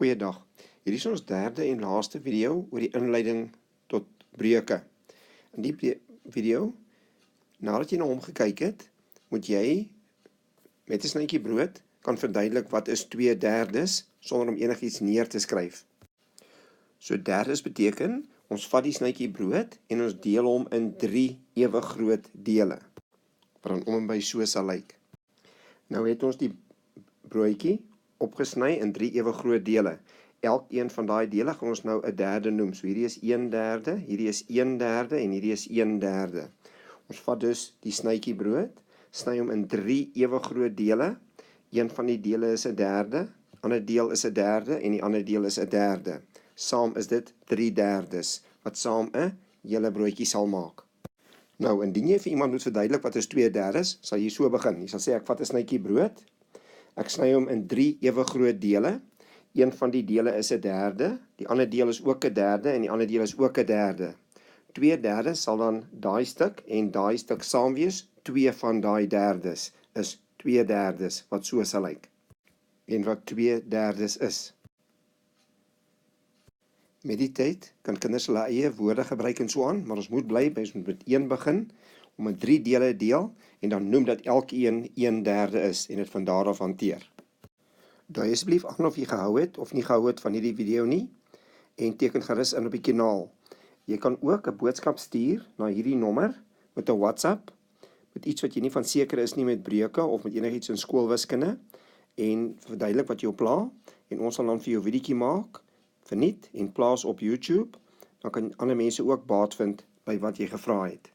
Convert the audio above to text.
Goeiedag, hier is ons derde en laaste video oor die inleiding tot breuke. In die video, nadat jy na hom gekyk het, moet jy met 'n snytjie brood kan verduidelik wat is 2/3 sonder om enigiets neer te skryf. So derdes beteken, ons vat die snytjie brood en ons deel hom in 3 ewe groot dele, wat dan om en by so sal lyk. Nou het ons die broodjie opgesny in 3 ewe groot dele. Elkeen van daai dele gaan ons nou 1/3 noem. So hierdie is 1/3, hierdie is 1/3 en hierdie is 1/3. Ons vat dus die snytjie brood, sny hom in 3 ewe groot dele. Een van die dele is 1/3, ander deel is 1/3 en die ander deel is 1/3. Saam is dit 3/3, wat saam 'n hele broodjie sal maak. Nou, indien jy vir iemand moet verduidelik wat is 2/3, sal jy so begin. Jy sal sê, ek vat 'n snytjie brood, ek sny hom in 3 ewe groot dele. Een van die dele is 1/3, die ander deel is ook 1/3 en die ander deel is ook 1/3. 2/3 sal dan daai stuk en daai stuk saam wees. 2 van daai derdes is 2/3 wat so sal lyk. En wat 2/3 is. Met die tyd kan kinders hulle eie woorde gebruik en so aan, maar ons moet bly, ons moet met 1 begin, om in 3 dele deel, en dan noem dat elkeen 1/3 is, en dit van daar af hanteer. Dui asseblief aan of jy gehou het, of nie gehou het van hierdie video nie, en teken gerus in op die kanaal. Jy kan ook 'n boodskap stuur na hierdie nommer, met 'n WhatsApp, met iets wat jy nie van seker is nie met breuke, of met enigiets in skoolwiskunde, en verduidelik wat jou pla, en ons sal dan vir jou videoetjie maak, verniet en plaas op YouTube, dan kan ander mense ook baat vind by wat jy gevra het.